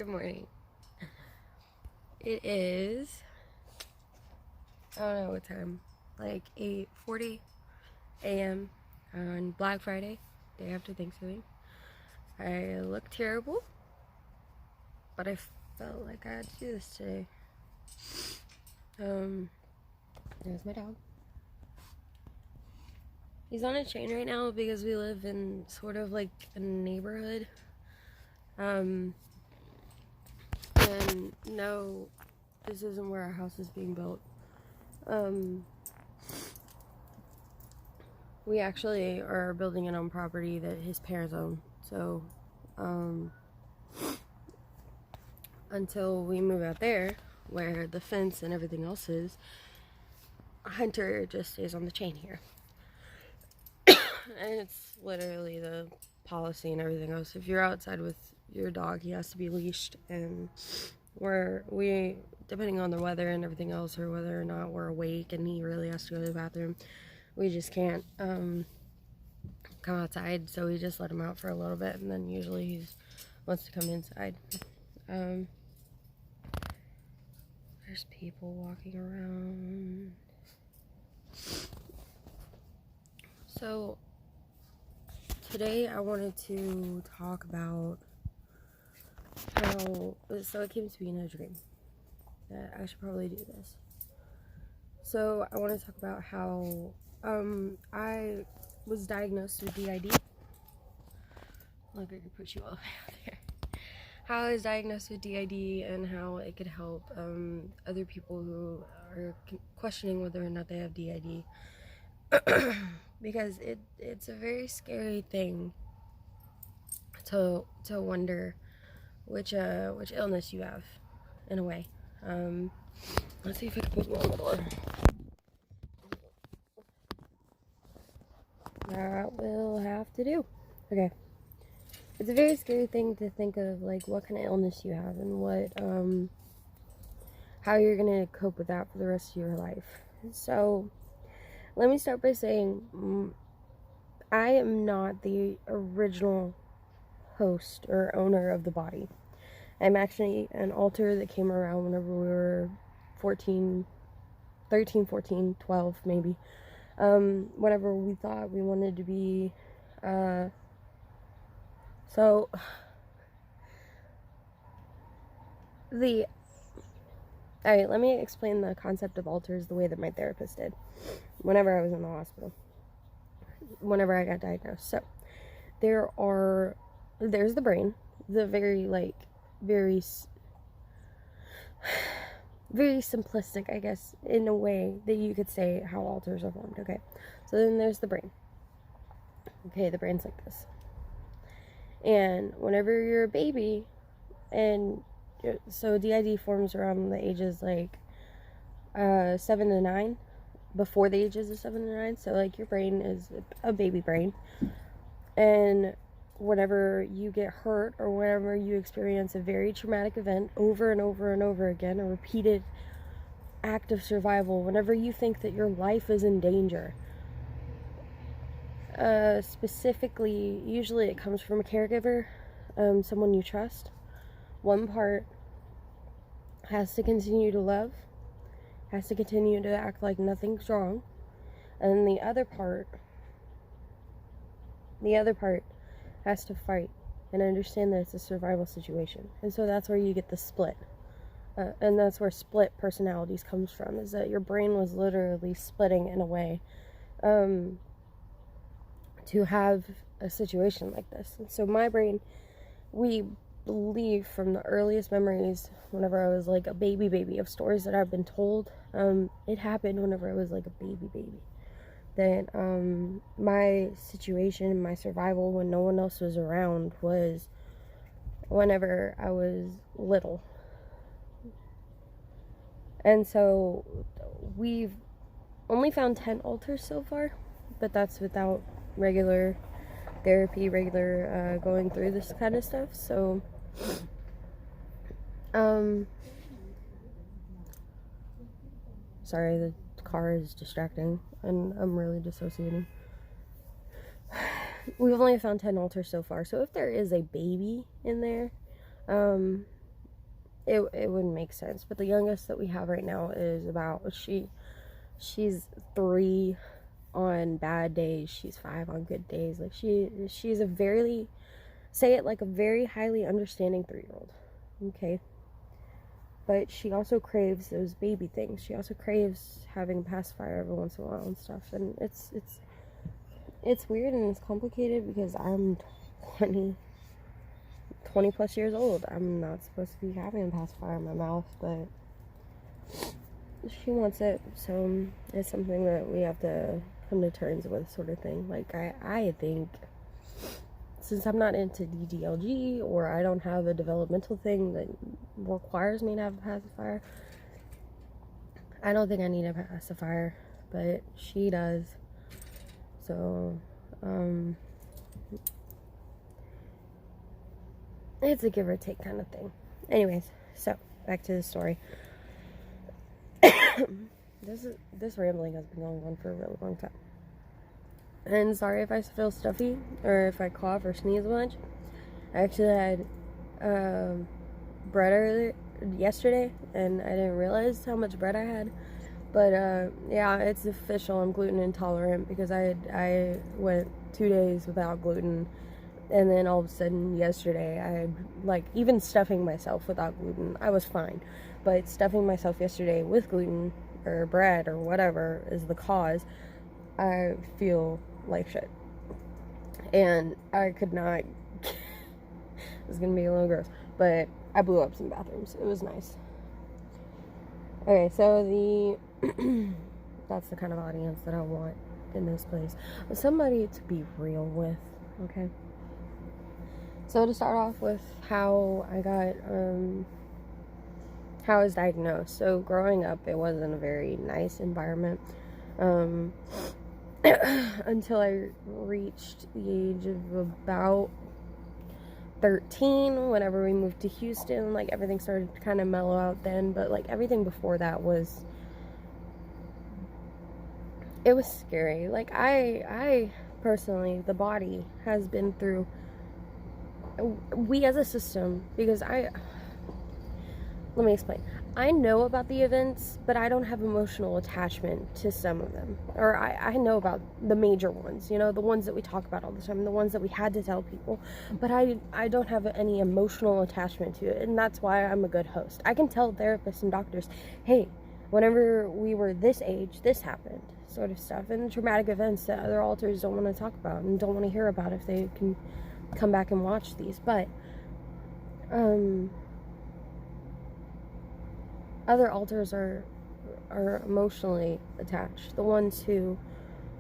Good morning. It is, I don't know what time, like 8:40 a.m. on Black Friday, day after Thanksgiving. I look terrible, but I felt like I had to do this today. There's my dog. He's on a chain right now because we live in sort of like a neighborhood. And no, this isn't where our house is being built. We actually are building it on property that his parents own. So, until we move out there, where the fence and everything else is, Hunter just stays on the chain here. And it's literally the policy and everything else. If you're outside with your dog, he has to be leashed, and we depending on the weather and everything else, or whether or not we're awake and he really has to go to the bathroom, we just can't come outside. So we just let him out for a little bit, and then usually he wants to come inside. There's people walking around. So today I wanted to talk about so it came to me in a dream that I should probably do this. So I want to talk about how I was diagnosed with DID. Look, I could put you all the way out there. How I was diagnosed with DID and how it could help other people who are questioning whether or not they have DID. Because it's a very scary thing to wonder which illness you have, in a way. Let's see if I can put you on the door. That will have to do. Okay. It's a very scary thing to think of, like, what kind of illness you have and what, how you're gonna cope with that for the rest of your life. So, let me start by saying, I am not the original host or owner of the body. I'm actually an alter that came around whenever we were 13, 14, 12 maybe. Whenever we thought we wanted to be, alright, let me explain the concept of alters the way that my therapist did whenever I was in the hospital, whenever I got diagnosed. So, there's the brain, the very simplistic, I guess, in a way that you could say how alters are formed. Okay, so then there's the brain. Okay, the brain's like this. And whenever you're a baby, and so DID forms around the ages like 7 to 9, before the ages of 7 to 9. So like your brain is a baby brain, and whenever you get hurt or whenever you experience a very traumatic event over and over and over again, a repeated act of survival, whenever you think that your life is in danger, specifically, usually it comes from a caregiver, someone you trust. One part has to continue to love, has to continue to act like nothing's wrong, and the other part has to fight and understand that it's a survival situation. And so that's where you get the split. And that's where split personalities comes from, is that your brain was literally splitting in a way to have a situation like this. And so my brain, we believe from the earliest memories, whenever I was like a baby of stories that I've been told, it happened whenever I was like a baby. That my situation and my survival when no one else was around was whenever I was little. And so we've only found 10 alters so far, but that's without regular therapy, going through this kind of stuff. So sorry, the car is distracting and I'm really dissociating. We've only found 10 alters so far, so if there is a baby in there, it wouldn't make sense. But the youngest that we have right now is about, she's 3 on bad days, she's 5 on good days. Like she's a very, say it like a very highly understanding 3-year-old. Okay. But she also craves those baby things. She also craves having a pacifier every once in a while and stuff. And it's weird and it's complicated because I'm 20 plus years old. I'm not supposed to be having a pacifier in my mouth, but she wants it. So it's something that we have to come to terms with, sort of thing. Like, I think, since I'm not into DDLG, or I don't have a developmental thing that requires me to have a pacifier, I don't think I need a pacifier, but she does. So, it's a give or take kind of thing. Anyways, so back to the story. This rambling has been going on for a really long time. And sorry if I feel stuffy or if I cough or sneeze a bunch. I actually had bread yesterday, and I didn't realize how much bread I had. But yeah, it's official. I'm gluten intolerant because I went 2 days without gluten, and then all of a sudden yesterday I had, like, even stuffing myself without gluten, I was fine. But stuffing myself yesterday with gluten or bread or whatever is the cause, I feel like shit. And I could not, it's gonna be a little gross, but I blew up some bathrooms. It was nice. Okay, so that's the kind of audience that I want in this place. Somebody to be real with, okay? So to start off with how I got, how I was diagnosed. So growing up, it wasn't a very nice environment. Until I reached the age of about 13, whenever we moved to Houston. Like, everything started to kind of mellow out then, but like everything before that was, it was scary. Like, I personally, the body has been through, we as a system, because let me explain. I know about the events, but I don't have emotional attachment to some of them. Or I know about the major ones, you know, the ones that we talk about all the time, the ones that we had to tell people. But I don't have any emotional attachment to it, and that's why I'm a good host. I can tell therapists and doctors, hey, whenever we were this age, this happened, sort of stuff. And traumatic events that other alters don't want to talk about and don't want to hear about if they can come back and watch these. But, other alters are emotionally attached. The ones who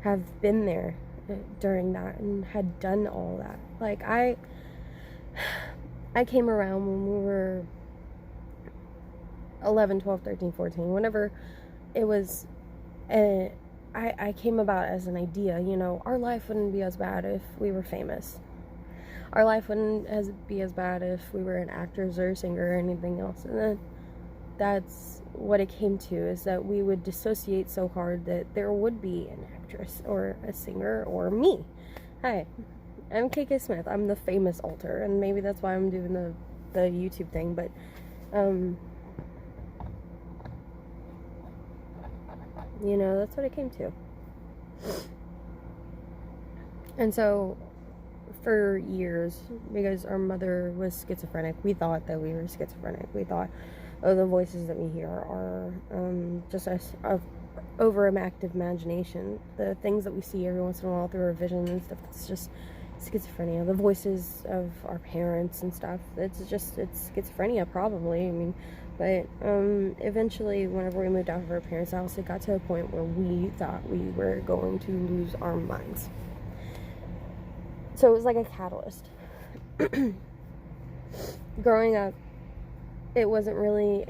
have been there during that and had done all that. Like, I came around when we were 11, 12, 13, 14. Whenever it was, I came about as an idea, you know, our life wouldn't be as bad if we were famous. Our life wouldn't be as bad if we were an actor or a singer or anything else. And then that's what it came to, is that we would dissociate so hard that there would be an actress or a singer or me. Hi, I'm KK Smith. I'm the famous alter, and maybe that's why I'm doing the YouTube thing, but you know, that's what it came to. And so for years, because our mother was schizophrenic, we thought that we were schizophrenic. We thought, oh, the voices that we hear are just a overactive imagination. The things that we see every once in a while through our vision and stuff, it's just schizophrenia. The voices of our parents and stuff, it's schizophrenia probably. I mean, but eventually, whenever we moved out of our parents' house, it got to a point where we thought we were going to lose our minds. So it was like a catalyst. Growing up, it wasn't really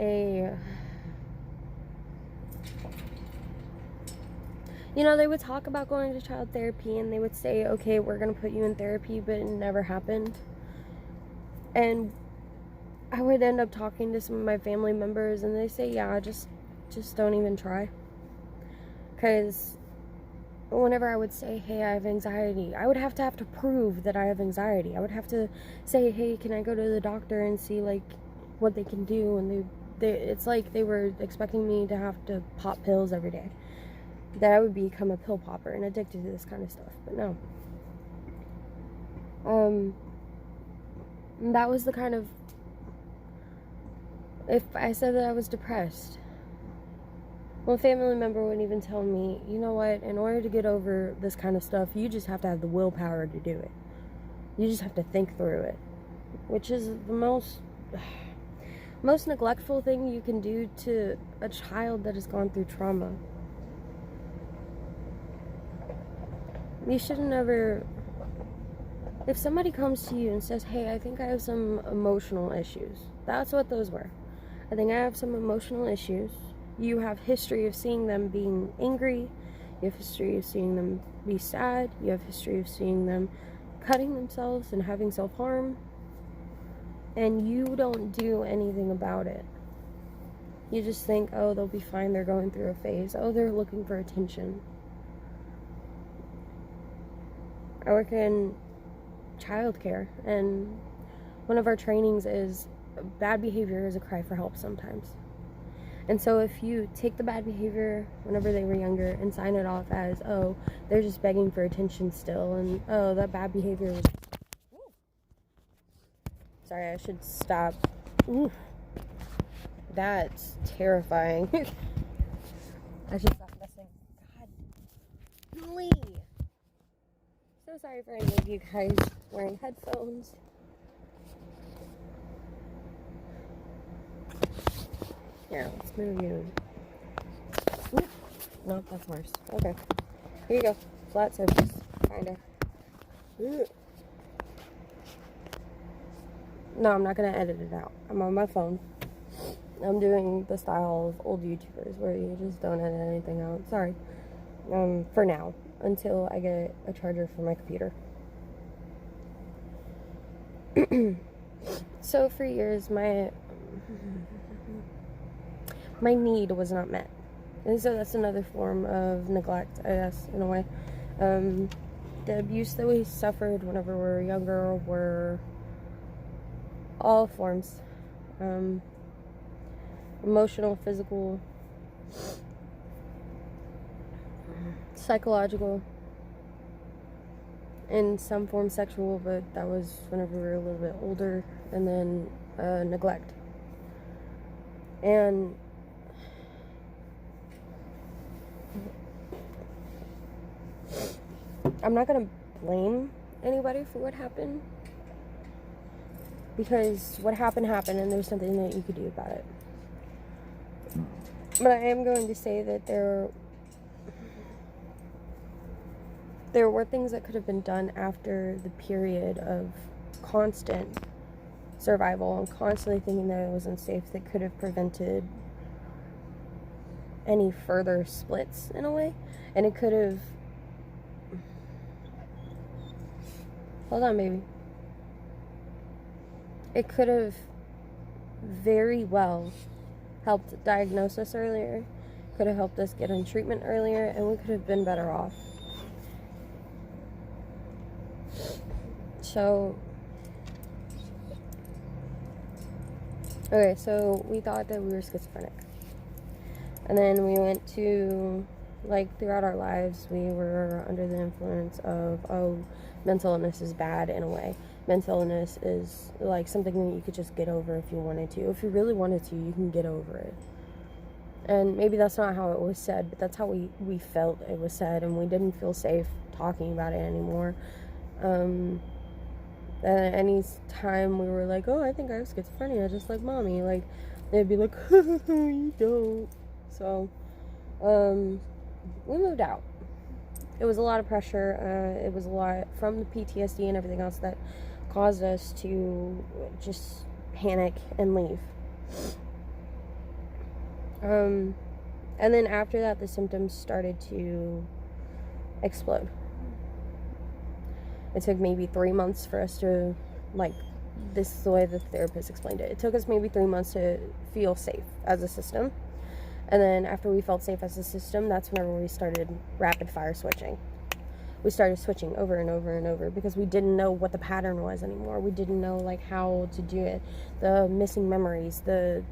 you know, they would talk about going to child therapy, and they would say, okay, we're going to put you in therapy, but it never happened. And I would end up talking to some of my family members, and they say, yeah, just don't even try. Because whenever I would say, hey, I have anxiety, I would have to prove that I have anxiety. I would have to say, hey, can I go to the doctor and see, like, what they can do, and it's like they were expecting me to have to pop pills every day, that I would become a pill popper and addicted to this kind of stuff. But no. That was the kind of, if I said that I was depressed, one family member wouldn't even tell me, you know what, in order to get over this kind of stuff, you just have to have the willpower to do it. You just have to think through it. Which is the most neglectful thing you can do to a child that has gone through trauma. You should never... If somebody comes to you and says, hey, I think I have some emotional issues. That's what those were. I think I have some emotional issues. You have history of seeing them being angry. You have history of seeing them be sad. You have history of seeing them cutting themselves and having self-harm. And you don't do anything about it. You just think, oh, they'll be fine. They're going through a phase. Oh, they're looking for attention. I work in childcare, and one of our trainings is bad behavior is a cry for help sometimes. And so if you take the bad behavior whenever they were younger and sign it off as, oh, they're just begging for attention still, and oh, that bad behavior was... Sorry, I should stop. Ooh, that's terrifying. I should stop messing. God, golly. So sorry for any of you guys wearing headphones. Here, let's move you. Ooh. No, that's worse. Okay. Here you go. Flat surface. Kinda. Ooh. No, I'm not going to edit it out. I'm on my phone. I'm doing the style of old YouTubers where you just don't edit anything out. Sorry. For now. Until I get a charger for my computer. So for years, my need was not met. And so that's another form of neglect, I guess, in a way. The abuse that we suffered whenever we were younger were all forms. Emotional, physical, psychological, in some form sexual, but that was whenever we were a little bit older, and then neglect. And I'm not going to blame anybody for what happened, because what happened, and there's something that you could do about it. But I am going to say that there were things that could have been done after the period of constant survival and constantly thinking that it was unsafe that could have prevented any further splits in a way. And it could have... Hold on, baby. It could have very well helped diagnose us earlier, could have helped us get in treatment earlier, and we could have been better off. So, okay, so we thought that we were schizophrenic. And then we went to, like, throughout our lives, we were under the influence of, oh, mental illness is bad in a way. Mental illness is, like, something that you could just get over if you wanted to. If you really wanted to, you can get over it. And maybe that's not how it was said, but that's how we felt it was said, and we didn't feel safe talking about it anymore. And any time we were like, oh, I think I have schizophrenia, just like mommy, like, they'd be like, you don't. So, we moved out. It was a lot of pressure. It was a lot from the PTSD and everything else that caused us to just panic and leave. And then after that, the symptoms started to explode. It took maybe 3 months for us to, like, this is the way the therapist explained it. It took us maybe 3 months to feel safe as a system. And then after we felt safe as a system, that's whenever we started rapid fire switching. we started switching over and over and over because we didn't know what the pattern was anymore. We didn't know like how to do it. The missing memories, the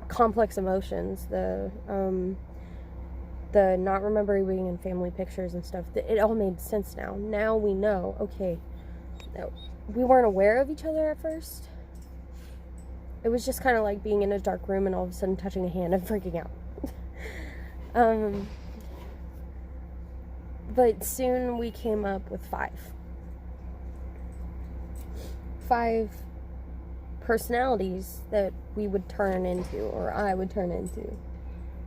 complex emotions, the not remembering being in family pictures and stuff. It all made sense now. Now we know, okay, we weren't aware of each other at first. It was just kind of like being in a dark room and all of a sudden touching a hand and freaking out. But soon we came up with five personalities that we would turn into, or I would turn into,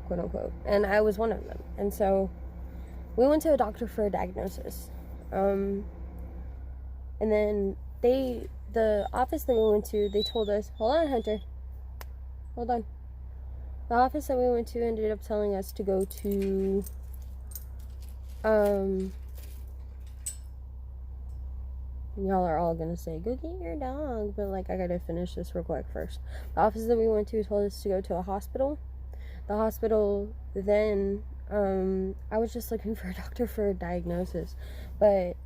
quote unquote. And I was one of them. And so we went to a doctor for a diagnosis. And then the office that we went to, they told us, hold on, Hunter. Hold on. The office that we went to ended up telling us to go to, y'all are all gonna say, go get your dog, but like, I gotta finish this real quick first. The office that we went to told us to go to a hospital. The hospital then, I was just looking for a doctor for a diagnosis, but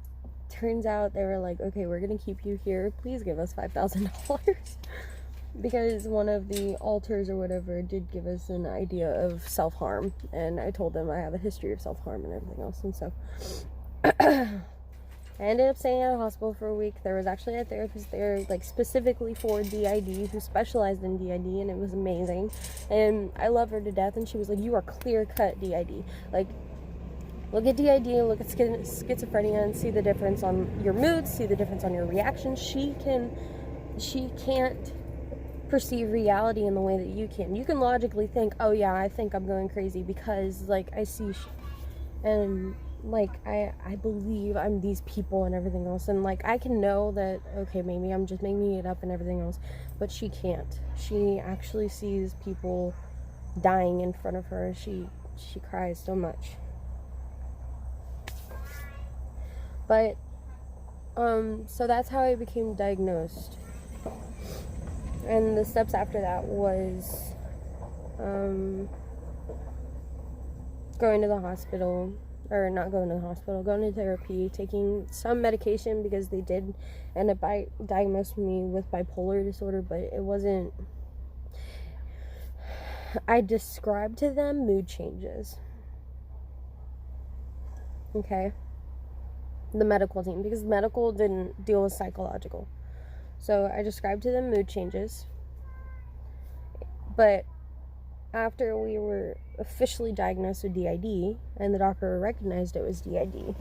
turns out they were like, okay, we're gonna keep you here, please give us $5,000. Because one of the alters or whatever did give us an idea of self-harm, and I told them I have a history of self-harm and everything else, and so I ended up staying at a hospital for a week. There was actually a therapist there, like, specifically for DID, who specialized in DID, and it was amazing, and I love her to death. And she was like, you are clear-cut DID, like, look at DID, look at schizophrenia, and see the difference on your moods, see the difference on your reactions. She can't perceive reality in the way that you can. You can logically think, oh yeah, I think I'm going crazy because, like, I see and, like, I believe I'm these people and everything else, and, like, I can know that, okay, maybe I'm just making it up and everything else, but she can't. She actually sees people dying in front of her. She cries so much. But so that's how I became diagnosed. And the steps after that was going to the hospital, or not going to the hospital, going to therapy, taking some medication, because they did end up diagnosing me with bipolar disorder, but it wasn't, I described to them mood changes. Okay? The medical team, because medical didn't deal with psychological. So I described to them mood changes. But after we were officially diagnosed with DID, and the doctor recognized it was DID,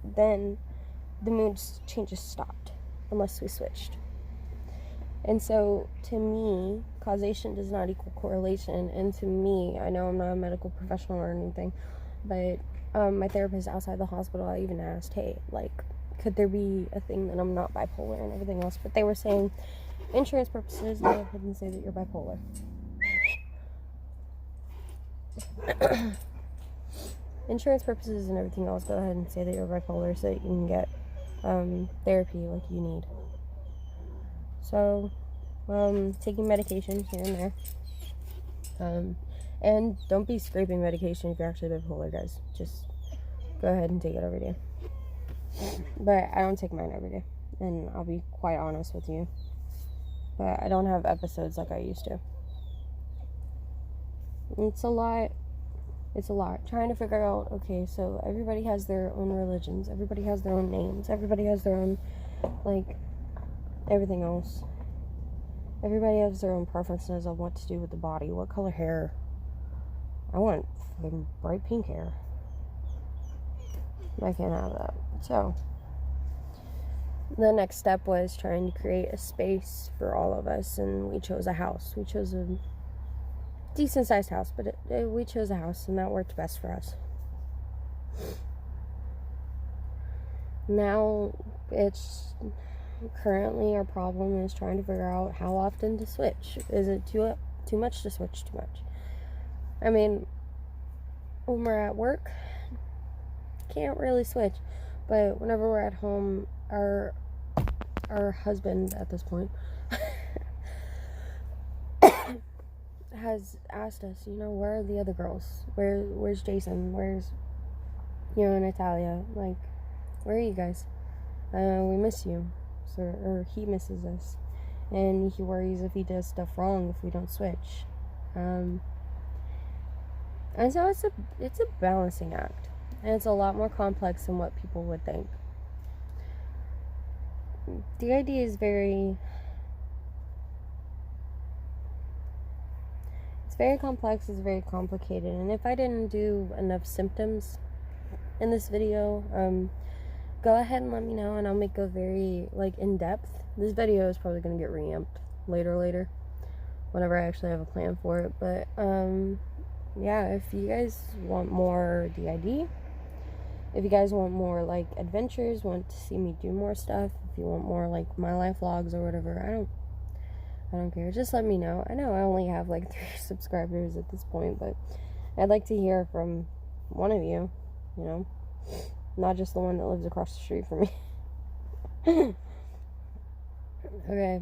then the mood changes stopped, unless we switched. And so, to me, causation does not equal correlation. And to me, I know I'm not a medical professional or anything, but my therapist outside the hospital, I even asked, hey, like, could there be a thing that I'm not bipolar and everything else? But they were saying, insurance purposes, go ahead and say that you're bipolar. Insurance purposes and everything else, go ahead and say that you're bipolar so that you can get therapy like you need. So, taking medication here and there. And don't be scraping medication if you're actually bipolar, guys. Just go ahead and take it every day. But I don't take mine every day, and I'll be quite honest with you. But I don't have episodes like I used to. It's a lot. It's a lot. Trying to figure out, okay, so everybody has their own religions. Everybody has their own names. Everybody has their own, like, everything else. Everybody has their own preferences of what to do with the body. What color hair. I want fucking bright pink hair. I can't have that. So, the next step was trying to create a space for all of us, and we chose a house. We chose a decent sized house, but we chose a house, and that worked best for us. Now, currently our problem is trying to figure out how often to switch. Is it too much to switch too much? I mean, when we're at work, can't really switch, but whenever we're at home, our husband at this point has asked us, where are the other girls? Where's Jason? Natalia, like, where are you guys? We miss you. So, or he misses us. And he worries if he does stuff wrong if we don't switch. And so it's a balancing act. And it's a lot more complex than what people would think. DID is very complex, it's very complicated, and if I didn't do enough symptoms in this video, go ahead and let me know, and I'll make a very, like, in-depth. This video is probably going to get reamped later, whenever I actually have a plan for it, but, yeah, if you guys want more DID, if you guys want more, like, adventures, want to see me do more stuff, if you want more, like, my life vlogs or whatever, I don't care. Just let me know. I know I only have like 3 subscribers at this point, but I'd like to hear from one of you, not just the one that lives across the street from me. Okay,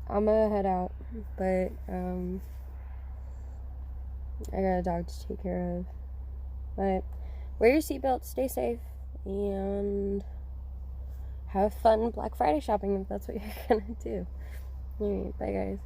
I'm gonna head out, but I got a dog to take care of. But wear your seatbelt, stay safe, and have fun Black Friday shopping if that's what you're gonna do. Alright, bye guys.